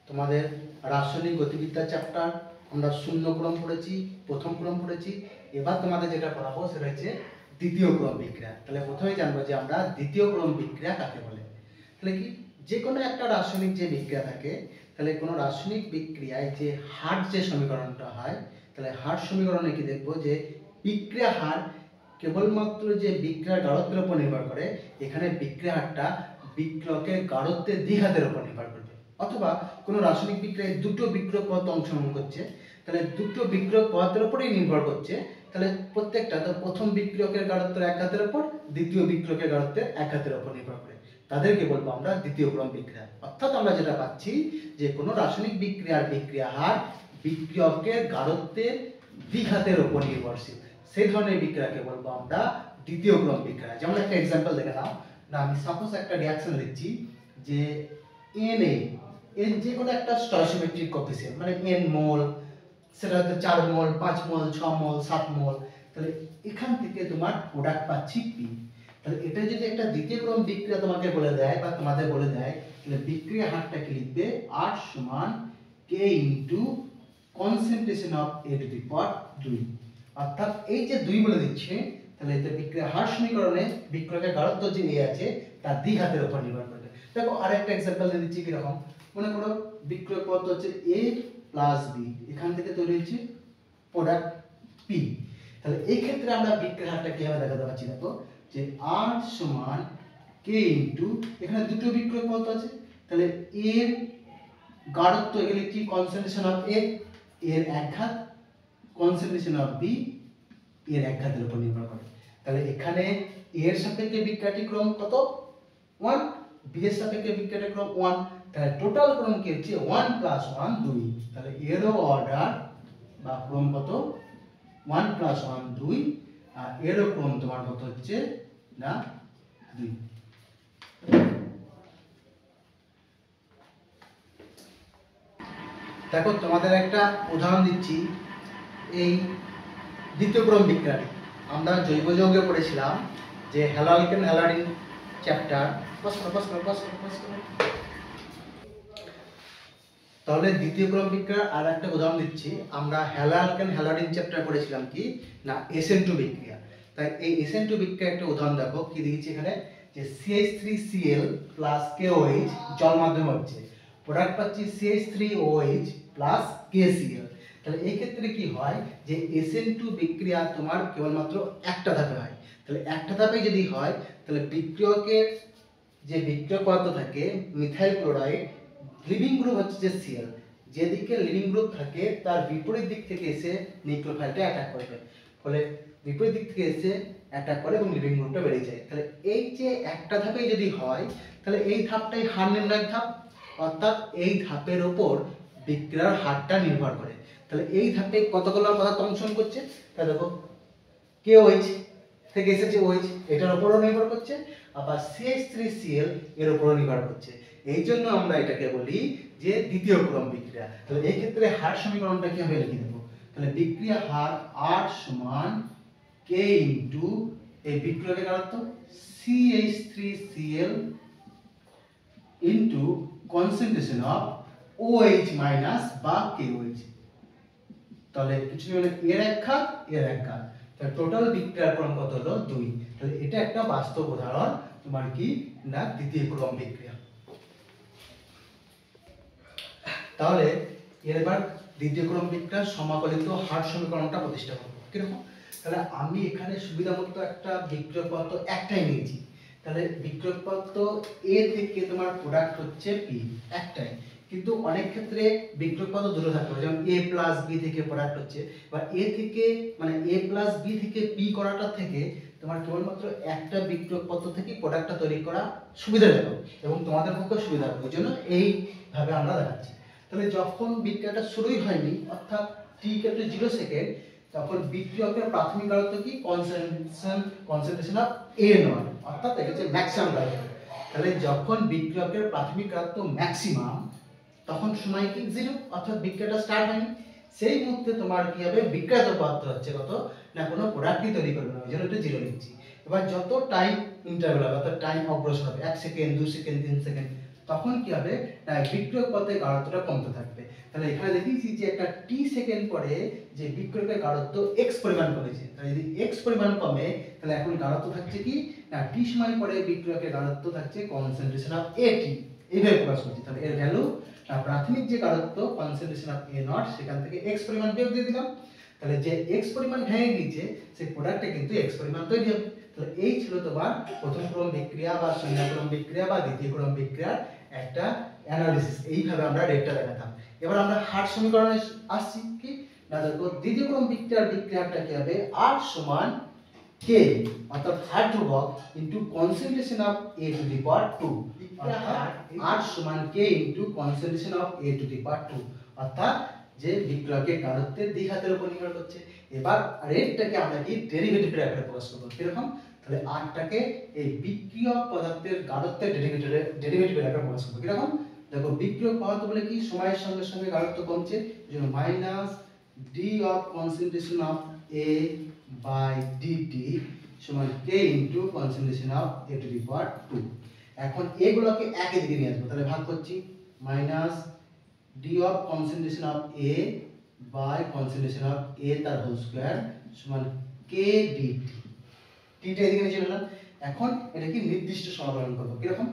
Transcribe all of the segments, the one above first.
তোমাদের রাসায়নিক গতিবিদ্যা চ্যাপ্টার আমরা শূন্য ক্রম পড়েছি, প্রথম ক্রম পড়েছি। এবার তোমাদের যেটা পড়াবো সেটা হচ্ছে দ্বিতীয় ক্রম বিক্রিয়া। তাহলে প্রথমে জানবো যে আমরা দ্বিতীয় ক্রম বিক্রিয়া কাকে বলে। তাহলে কি, যে কোনো একটা রাসায়নিক যে বিক্রিয়া থাকে, তাহলে কোনো রাসায়নিক বিক্রিয়ায় যে হার যে সমীকরণটা হয়, তাহলে হার সমীকরণে কি দেখবো যে বিক্রিয়া হার কেবলমাত্র যে বিক্রিয়ার গাঢ়ত্বের উপর নির্ভর করে। এখানে বিক্রিয়া হারটা বিক্রিয়কের গাঢ়ত্বের দ্বিঘাতের উপর নির্ভর করবে। অথবা কোনো রাসায়নিক বিক্রিয়ায় দুটো বিক্রিয়ক পদার্থ অংশগ্রহণ করছে, তাহলে দুটো বিক্রিয়ক পদার্থের উপরেই নির্ভর করছে। তাহলে প্রত্যেকটা প্রথম বিক্রিয়কের গাঢ়ত্বের এক ঘাতের উপর, দ্বিতীয় বিক্রিয়কের গাঢ়ত্বের এক ঘাতের উপর নির্ভর করে। তাদেরকে বলবো আমরা দ্বিতীয় ক্রম বিক্রিয়া। অর্থাৎ আমরা যেটা পাচ্ছি যে কোনো রাসায়নিক বিক্রিয়ার বিক্রিয়া হার বিক্রিয়কের গাঢ়ত্বের দ্বিঘাতের উপর নির্ভরশীল, সেই ধরনের বিক্রিয়াকে বলবো আমরা দ্বিতীয় ক্রম বিক্রিয়া। যেমন একটা এক্সাম্পল দেখে নাও না, আমি সাপোজ একটা রিঅ্যাকশন লিখছি যে Na, এর যে কোনো একটা স্টয়কিওমেট্রিক কোএফিসিয়েন্ট, মানে n মোল, সেটা হয়তো 4 মোল, 5 মোল, 6 মোল, 7 মোল। তাহলে এখান থেকে তোমার প্রোডাক্ট পাচ্ছি P। তাহলে এটা যদি একটা দ্বিতীয় ক্রম বিক্রিয়া তোমাকে বলে দেয় বা তোমাদের বলে দেয়, তাহলে বিক্রিয়া হারটা কি লিখবে? R সমান K into concentration of A to the power 2। অর্থাৎ এই যে 2 বলে দিচ্ছে, তাহলে এতে বিক্রিয়া হার সমীকরণে বিক্রিয়কের গাঢ়ত্ব যে A আছে তার দ্বিঘাতের উপর নির্ভর করবে। দেখো আরেকটা एग्जांपल দিয়ে দিচ্ছি কিরকম। মনে করো বিক্রিয়ক পদার্থ হচ্ছে A প্লাস B, এখান থেকে তৈরি হচ্ছে প্রোডাক্ট P। তাহলে এই ক্ষেত্রে আমরা বিক্রিয়া হারটা কিভাবে দেখাতে পাচ্ছি? দেখো যে R সমান K ইনটু, এখানে দুটো বিক্রিয়ক পদার্থ আছে, তাহলে A এর গাঢ়ত্ব এখানে কি কনসেন্ট্রেশন অফ A এর এক ঘাত, কনসেন্ট্রেশন অফ B এর এক ঘাতের উপর নির্ভর করে। তাহলে এখানে A এর সাপেক্ষে বিক্রিয়াটি ক্রম কত? 1, B এর সাপেক্ষে বিক্রিয়াটি ক্রম 1। তাহলে টোটাল ক্রম কি হচ্ছে? 1 প্লাস 1 2। তাহলে এরও অর্ডার বা ক্রম কত? 1 প্লাস 1 2, আর এরও ক্রম তোমার কত হচ্ছে না 2। দেখো তোমাদের একটা উদাহরণ দিচ্ছি। এই দ্বিতীয় ক্রম বিক্রিয়াটি আমরা জৈব যৌগে পড়েছিলাম যে হ্যালোঅ্যালকেন হ্যালাইডিন চ্যাপ্টার। তাহলে দ্বিতীয় ক্রম বিক্রিয়ার আর একটা উদাহরণ দিচ্ছি। আমরা হ্যালোঅ্যালকেন হ্যালাইডিন চ্যাপ্টার পড়েছিলাম কি না SN2 বিক্রিয়া। তাই এই SN2 বিক্রিয়ার একটা উদাহরণ দেখো কি দিয়েছি এখানে, যে CH3Cl প্লাস KOH জল মাধ্যমে হচ্ছে, প্রোডাক্ট পাচ্ছি CH3OH প্লাস KCl। তাহলে এই ক্ষেত্রে কি হয় যে SN2 বিক্রিয়া তোমার কেবলমাত্র একটা ধাপে হয়। তাহলে একটা ধাপে যদি হয়, তাহলে বিক্রিয়কের যে বিক্রিয়ক পদার্থ থাকে মিথাইল ক্লোরাইড, লিভিং গ্রুপ হচ্ছে যে Cl, যেদিকে লিভিং গ্রুপ থাকে তার বিপরীত দিক থেকে এসে নিউক্লিওফাইলটা অ্যাটাক করবে, ফলে বিপরীত দিক থেকে এসে অ্যাটাক করে এবং লিভিং গ্রুপটা বেড়ে যায়। তাহলে এই যে একটা ধাপেই যদি হয়, তাহলে এই ধাপটাই হার নির্ণায়ক ধাপ। অর্থাৎ এই ধাপের উপর বিক্রিয়ার হারটা নির্ভর করে। তাহলে এই ধাপে কতগুলো পদার্থ অংশগ্রহণ করছে, তা দেখো KOH থেকে এসেছে OH, এটার উপরও নির্ভর করছে, আবার CH3Cl এর উপরও নির্ভর করছে। এই জন্য আমরা এটাকে বলি যে দ্বিতীয় ক্রম বিক্রিয়া। তাহলে এই ক্ষেত্রে হার সমীকরণটা কিভাবে লিখে দেব? তাহলে বিক্রিয়া হার R সমান K ইনটু এই বিক্রিয়কের গাঢ়ত্ব CH3Cl into concentration of OH minus বা KOH। তাহলে কিছু মানে এর এক ঘাত এর এক ঘাত, তাহলে টোটাল বিক্রিয়ার ক্রম কত হলো? 2। তাহলে এটা একটা বাস্তব উদাহরণ তোমার কি না দ্বিতীয় ক্রম বিক্রিয়া। তাহলে এবার দ্বিতীয় ক্রম বিক্রিয়ার সমাকলিত হার সমীকরণটা প্রতিষ্ঠা করব। কিরকম? তাহলে আমি এখানে সুবিধামতো একটা বিক্রিয়ক পদার্থ একটাই নিয়েছি। তাহলে বিক্রিয়ক পদার্থ A থেকে তোমার প্রোডাক্ট হচ্ছে P একটাই, কিন্তু অনেক ক্ষেত্রে বিক্রিয়ক পদার্থ দুটো থাকতে পারে। যেমন A প্লাস B থেকে প্রোডাক্ট হচ্ছে, বা A থেকে মানে A প্লাস B থেকে P করাটা থেকে তোমার কেবলমাত্র একটা বিক্রিয়ক পদার্থ থেকে প্রোডাক্টটা তৈরি করা সুবিধাজনক এবং তোমাদের পক্ষে সুবিধা হবে। ওই জন্য এইভাবে আমরা দেখাচ্ছি। তাহলে যখন বিক্রিয়াটা শুরুই হয়নি, অর্থাৎ t=0 সেকেন্ড, তখন বিক্রিয়কের প্রাথমিক গাঢ়ত্ব কি? কনসেন্ট্রেশন অফ A নয়, অর্থাৎ এটা হচ্ছে ম্যাক্সিমাম গাঢ়ত্ব। তাহলে যখন বিক্রিয়কের প্রাথমিক গাঢ়ত্ব ম্যাক্সিমাম, তখন সময় কি 0, অর্থাৎ বিক্রিয়াটা স্টার্ট হয়নি। সেই মুহূর্তে তোমার কি হবে? বিক্রিয়ক পদার্থ হচ্ছে কত না কোনো প্রোডাক্টই তৈরি করবে না, ওই জন্য এটা 0 লিখছি। এবার যত টাইম ইন্টারভ্যাল হবে, অর্থাৎ টাইম অগ্রসর হবে, 1 সেকেন্ড 2 সেকেন্ড 3 সেকেন্ড, তখন কি হবে না বিক্রিয়ক পথে গাঢ়ত্বটা কমতে থাকবে। তাহলে এখানে দেখিয়েছি যে একটা টি সেকেন্ড পরে যে বিক্রিয়কের গাঢ়ত্ব এক্স পরিমাণ কমেছে, তাহলে যদি এক্স পরিমাণ কমে তাহলে এখন গাঢ়ত্ব থাকছে কি না টি সময় পরে বিক্রিয়কের গাঢ়ত্ব থাকছে কনসেন্ট্রেশন অফ এটি, এইভাবে প্রকাশ করছি। তাহলে এর ভ্যালু প্রাথমিক যে গাঢ়ত্ব কনসেন্ট্রেশন অফ এ নট সেখান থেকে এক্স পরিমাণ বিয়োগ দিয়ে দিলাম, তাহলে যে এক্স পরিমাণ ভেঙে গিয়েছে সেই প্রোডাক্টে কিন্তু এক্স পরিমাণ তৈরি হবে। তাহলে এই ছিল তোমার প্রথম ক্রম বিক্রিয়া বা শূন্য ক্রম বিক্রিয়া বা দ্বিতীয় ক্রম বিক্রিয়ার একটা অ্যানালিসিস। এইভাবে আমরা রেটটা দেখাতাম। এবার আমরা হার সমীকরণে আসছি কি না দেখো দ্বিতীয় ক্রম বিক্রিয়াটা কি হবে আর সমান কে অর্থাৎ হার ধ্রুবক into concentration of A to the power 2 অর্থাৎ আর সমান K into concentration of A to the power 2 অর্থাৎ যে বিক্রিয়কের গাঢ়ত্বের দ্বিঘাতের উপর নির্ভর করছে। এবার রেটটাকে আমরা কি ডেরিভেটিভের আকারে প্রকাশ করব কিরকম, তাহলে আরটাকে এই বিক্রিয়ক পদার্থের গাঢ়ত্বের ডেরিভেটিভের আকারে প্রকাশ করব কিরকম। দেখো বিক্রিয়ক পদার্থ বলে কি সময়ের সঙ্গে সঙ্গে গাঢ়ত্ব কমছে, এজন্য minus d of concentration of A by d t সমান K into concentration of A to the power 2। এখন এগুলোকে একই দিকে নিয়ে আসবো, তাহলে ভাগ করছি minus d of concentration of A by concentration of A তার হোল স্কয়ার সমান k dt। টা এদিকে নিয়ে চলে এলাম। এখন এটা কি নির্দিষ্ট সমাকলন করব কিরকম,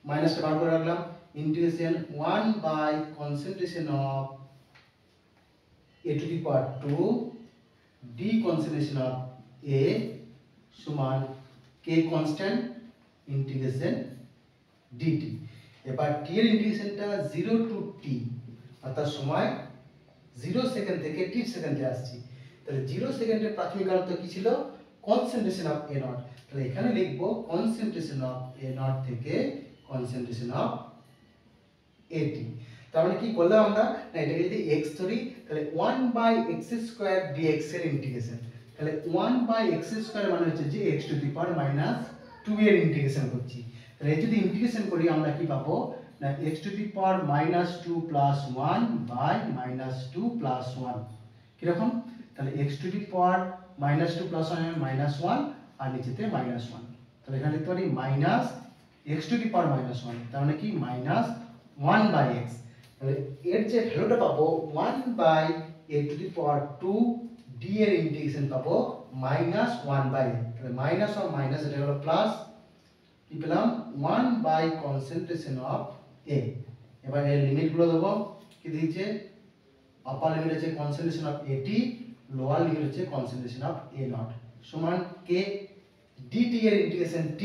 মাইনাসটা বার করে রাখলাম integration 1 by concentration of A to the power 2 d concentration of A সমান k কনস্ট্যান্ট ইন্টিগ্রেশন dt। এবার t এর ইন্টিগ্রেশনটা 0 টু t অর্থাৎ সময় 0 সেকেন্ড থেকে t সেকেন্ডে আসছে। তাহলে 0 সেকেন্ডের প্রাথমিক গাঢ়ত্ব কি ছিল কনসেন্ট্রেশন অফ a নট, তাহলে এখানে লিখব কনসেন্ট্রেশন অফ a নট থেকে কনসেন্ট্রেশন অফ at। তার মানে কি করলাম আমরা না এটাকে যদি x ধরি তাহলে 1 বাই x স্কয়ার dx এর ইন্টিগ্রেশন, তাহলে 1 বাই x স্কয়ার মানে হচ্ছে যে x to the power minus 2 এর ইন্টিগ্রেশন করছি। তাহলে যদি ইন্টিগ্রেশন করি আমরা কি পাবো না x to the power minus 2 plus 1 by minus 2 plus 1 কিরকম, তাহলে x to the power minus 2 plus 1 minus 1 আর নিচেতে মাইনাস 1, তাহলে এখানে লিখতে পারি minus x to the power minus 1 তার মানে কি মাইনাস 1 বাই x। তাহলে এর যে ভ্যালুটা পাবো 1 by a to the power 2 d এর ইন্টিগ্রেশন পাবো মাইনাস 1 বাই a, তাহলে মাইনাস আর মাইনাস এটা হলো প্লাস কি পেলাম 1 বাই কনসেন্ট্রেশন অফ a। এবার এর লিমিট গুলো দেবো কি দিয়েছে আপার লিমিট আছে concentration of at, lower limit হচ্ছে কনসেন্ট্রেশন অফ a নট সমান k dt এর ইন্টিগ্রেশন t,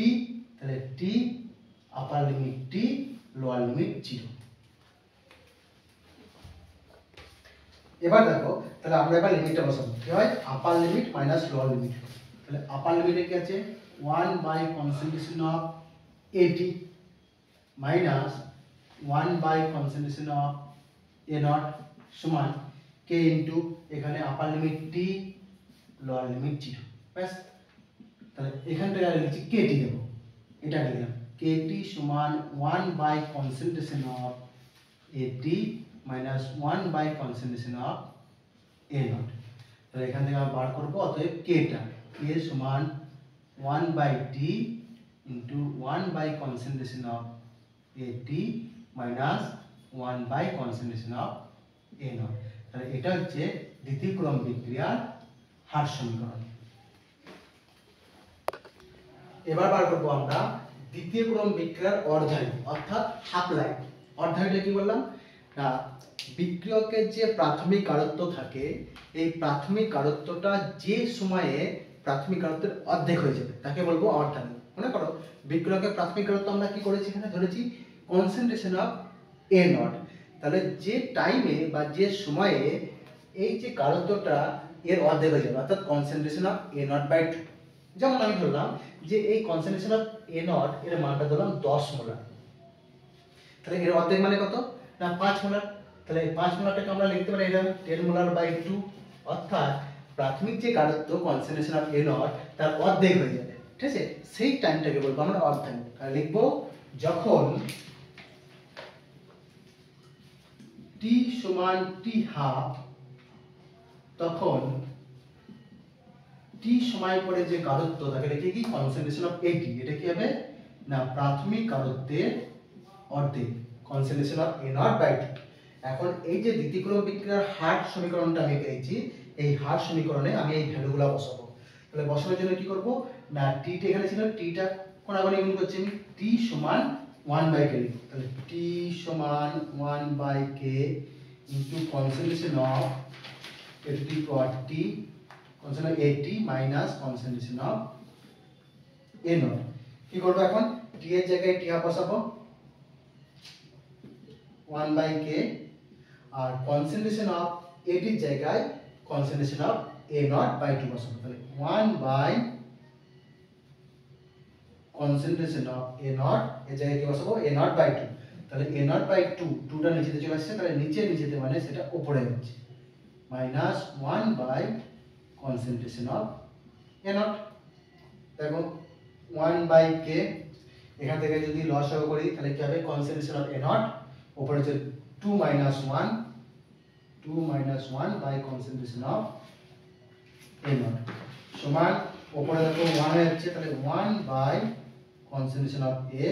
তাহলে t আপার লিমিট t লোয়ার লিমিট 0। এবার দেখো তাহলে আমরা এবার লিমিটটা বসাবো কি হয় upper limit minus lower limit, তাহলে আপার লিমিটে কি আছে 1 by concentration of at minus 1 by concentration of a naught সমান k ইনটু এখানে upper limit t lower limit 0। ব্যাস, তাহলে এখানটায় আর লিখছি kt দেব, এটা লিখলাম kt সমান 1 by concentration of at minus 1 by concentration of a naught. তাহলে এখান থেকে আমরা বার করব অতএব k টা k সমান 1 by t into 1 by concentration of at minus 1 by concentration of a naught. তাহলে এটা হচ্ছে দ্বিতীয় ক্রম বিক্রিয়ার হার সমীকরণ। এবার বার করব আমরা দ্বিতীয় ক্রম বিক্রিয়ার অর্ধায়ু অর্থাৎ হাফ লাইফ। অর্ধায়ুটা কি বললাম না বিক্রিয়কের যে প্রাথমিক গাঢ়ত্ব থাকে এই প্রাথমিক গাঢ়ত্বটা যে সময়ে প্রাথমিক গাঢ়ত্বের অর্ধেক হয়ে যাবে তাকে বলবো অর্ধায়ু। মনে করো বিক্রিয়কের প্রাথমিক গাঢ়ত্ব আমরা কি করেছি এখানে ধরেছি কনসেন্ট্রেশন অফ a নট, তাহলে যে টাইমে বা যে সময়ে এই যে গাঢ়ত্বটা এর অর্ধেক হয়ে যাবে অর্থাৎ concentration of a naught by 2। যেমন আমি ধরলাম যে এই কনসেন্ট্রেশন অফ a নট এর মানটা ধরলাম 10 মোলার, তাহলে এর অর্ধেক মানে কত না 5 মোলার, তাহলে এই 5 মোলারটাকে আমরা লিখতে পারি এরকম 10 মোলার বাই 2 অর্থাৎ প্রাথমিক যে গাঢ়ত্ব কনসেন্ট্রেশন অফ a নট তার অর্ধেক হয়ে যাবে। ঠিক আছে, সেই টাইমটাকে বলবো আমরা অর্ধায়ু। তাহলে লিখব যখন t সমান t হাফ তখন t সময় পরে যে গাঢ়ত্ব তাকে লিখে কি কনসেন্ট্রেশন অফ at, এটা কি হবে না প্রাথমিক আরত্বের অর্ধেক concentration of A naught by two. এখন এই যে দ্বিতীয়ক্রম বিক্রিয়ার হার সমীকরণটা আমি পেয়েছি, এই হার সমীকরণে আমি এই ভ্যালুগুলো বসাবো। তাহলে বসানোর জন্য কি করব না টিটা এখানে ছিল, টিটা কোনাগুনি গুণ করছি আমি, টি সমান 1/k, তাহলে টি সমান 1/k into concentration of a to the power t concentration at minus concentration of a not. কি করব এখন টি এর জায়গায় টি হাফ বসাবো 1/k, R concentration of at এর জায়গায় concentration of a naught by 2 বসাবো। তাহলে 1 by concentration of a naught এর জায়গায় কি বসাবো a নট বাই 2। তাহলে a নট বাই 2, 2টা নিচেতে চলে আসছে, তাহলে নিচেতে মানে সেটা উপরে হচ্ছে minus 1 by concentration of a naught. দেখো 1/k, এখান থেকে যদি লসাগু করি তাহলে কি হবে কনসেন্ট্রেশন অফ a নট উপরে হচ্ছে 2 minus 1 by concentration of a naught সমান উপরে দেখো 1 হয়ে যাচ্ছে, তাহলে 1 by concentration of a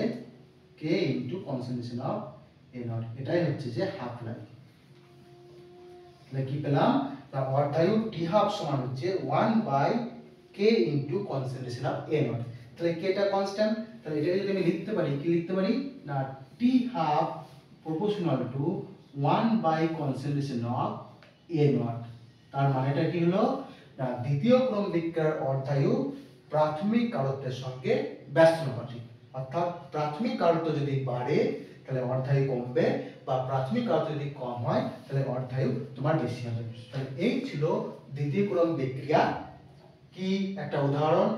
k into concentration of a naught, এটাই হচ্ছে যে হাফ লাইফ। তাহলে কি পেলাম না অর্ধায়ু টি হাফ সমান হচ্ছে 1 by k into concentration of a naught. তাহলে k টা কনস্ট্যান্ট, তাহলে এটা যদি আমি লিখতে পারি, কি লিখতে পারি না T half proportional to 1 by concentration of a naught. তার মানেটা কি হলো না দ্বিতীয় ক্রম বিক্রিয়ার অর্ধায়ু প্রাথমিক কারত্বের সঙ্গে ব্যস্তানুপাতিক, অর্থাৎ প্রাথমিক কারত্ব যদি বাড়ে তাহলে অর্ধায়ু কমবে, বা প্রাথমিক কারত্ব যদি কম হয় তাহলে অর্ধায়ু তোমার বেশি হবে। তাহলে এই ছিল দ্বিতীয় ক্রম বিক্রিয়া। কি একটা উদাহরণ,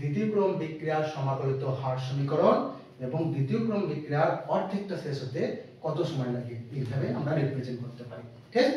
দ্বিতীয় ক্রম বিক্রিয়ার সমাকলিত হার সমীকরণ এবং দ্বিতীয় ক্রম বিক্রিয়ার অর্ধেকটা শেষ হতে কত সময় লাগে, এইভাবে আমরা রিপ্রেজেন্ট করতে পারি। ঠিক।